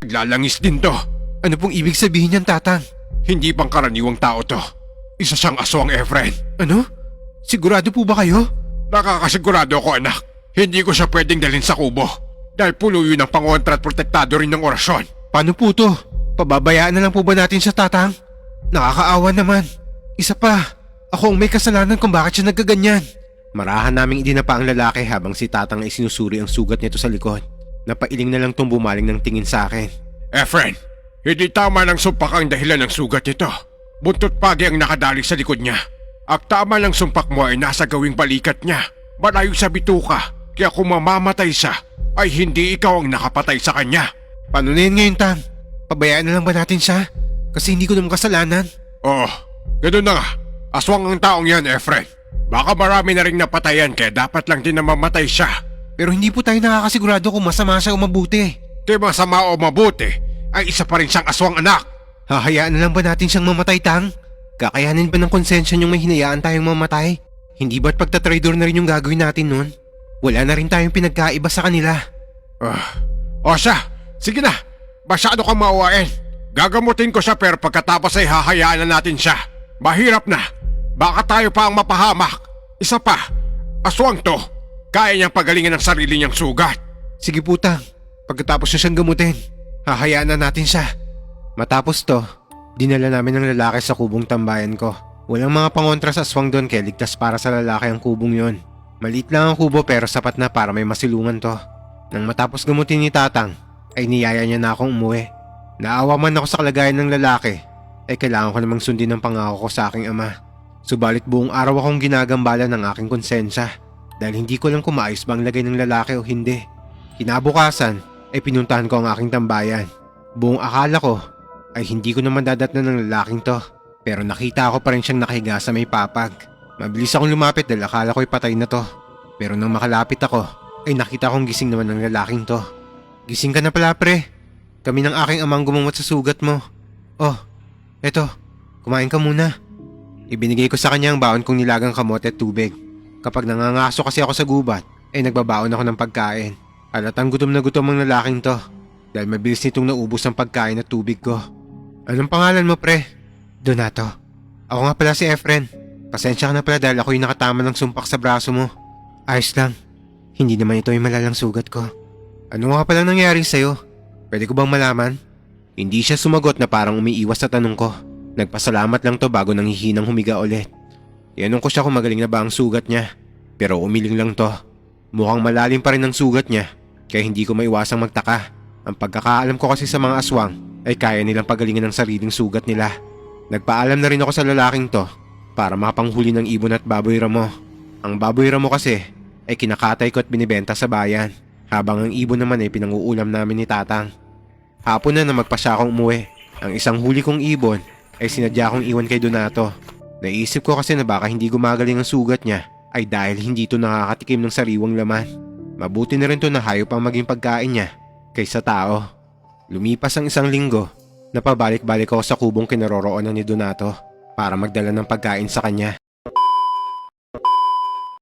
Naglalangis din to. Ano pong ibig sabihin niyan, Tatang? Hindi pangkaraniwang tao to. Isa siyang aswang, Efren. Ano? Sigurado po ba kayo? Nakakasigurado ako, anak. Hindi ko siya pwedeng dalhin sa kubo. Dahil puno yun ng pangontra at protektado rin ng orasyon. Paano po to? Pababayaan na lang po ba natin siya, Tatang? Nakakaawa naman. Isa pa, ako ang may kasalanan kung bakit siya nagkaganyan. Marahan naming idinapa ang lalaki habang si Tatang ay sinusuri ang sugat nito sa likod. Napailing na lang tong bumaling ng tingin sa akin. Efren, hindi tama ng sumpak ang dahilan ng sugat nito. Buntot pagi ang nakadali sa likod niya. Ang tama ng sumpak mo ay nasa gawing balikat niya. Malayo sa bituka, kaya kung mamamatay siya, ay hindi ikaw ang nakapatay sa kanya. Paano na yun ngayon, Tang? Pabayaan na lang ba natin siya? Kasi hindi ko naman kasalanan. Oo, ganoon na nga. Aswang ang taong yan, Efren. Baka marami na rin napatayan kaya dapat lang din na mamatay siya. Pero hindi po tayo nakakasigurado kung masama siya o mabuti. Kaya masama o mabuti, ay isa pa rin siyang aswang anak. Hahayaan na lang ba natin siyang mamatay, Tang? Kakayanin ba ng konsensya niyong may hinayaan tayong mamatay? Hindi ba't pagtatraidor na rin yung gagawin natin nun? Wala na rin tayong pinagkaiba sa kanila. O siya, sige na. Masyado kang mauwain. Gagamutin ko siya pero pagkatapos ay hahayaan na natin siya. Mahirap na. Baka tayo pa ang mapahamak. Isa pa, aswang to. Kaya niyang pagalingan ng sarili niyang sugat. Sige po, Tang. Pagkatapos niya siyang gamutin, hahayaan na natin siya. Matapos to, dinala namin ng lalaki sa kubong tambayan ko. Walang mga pangontra sa aswang doon kaya ligtas para sa lalaki ang kubong yon. Maliit lang ang kubo pero sapat na para may masilungan to. Nang matapos gamutin ni Tatang, ay niyaya niya na akong umuwi. Naawa man ako sa kalagayan ng lalaki, ay kailangan ko namang sundin ang pangako ko sa aking ama. Subalit buong araw akong ginagambala ng aking konsensya dahil hindi ko lang kung maayos ba ang lagay ng lalaki o hindi. Kinabukasan ay pinuntahan ko ang aking tambayan. Buong akala ko ay hindi ko naman dadatnan ng lalaking to pero nakita ko pa rin siyang nakahiga sa may papag. Mabilis akong lumapit dahil akala ko'y patay na to. Pero nang makalapit ako ay nakita kong gising naman ng lalaking to. Gising ka na pala, pre. Kami ng aking amang gumamot sa sugat mo. Oh, eto, kumain ka muna. Ibinigay ko sa kanya ang baon kong nilagang kamote at tubig. Kapag nangangaso kasi ako sa gubat, ay nagbabaon ako ng pagkain. Halatang gutom na gutom ang lalaking to dahil mabilis nitong naubos ang pagkain at tubig ko. Anong pangalan mo, pre? Donato. Ako nga pala si Efren. Pasensya ka na pala dahil ako yung nakatama ng sumpak sa braso mo. Ayos lang. Hindi naman ito yung malalang sugat ko. Ano nga palang nangyari sa'yo? Pwede ko bang malaman? Hindi siya sumagot na parang umiiwas sa tanong ko. Nagpasalamat lang to bago nanghihinang humiga ulit. Tinanong ko siya kung magaling na ba ang sugat niya. Pero umiling lang to. Mukhang malalim pa rin ang sugat niya. Kaya hindi ko maiwasang magtaka. Ang pagkakaalam ko kasi sa mga aswang ay kaya nilang pagalingan ng sariling sugat nila. Nagpaalam na rin ako sa lalaking to para mapanghuli ng ibon at baboy ramo. Ang baboy ramo kasi ay kinakatay ko at binibenta sa bayan. Habang ang ibon naman ay pinanguulam namin ni Tatang. Hapon na magpasya akong umuwi. Ang isang huli kong ibon ay sinadya kong iwan kay Donato. Naisip ko kasi na baka hindi gumagaling ang sugat niya ay dahil hindi ito nakakatikim ng sariwang laman. Mabuti na rin to na hayop ang maging pagkain niya kaysa tao. Lumipas ang isang linggo na pabalik-balik ako sa kubong kinaroroonan ni Donato para magdala ng pagkain sa kanya.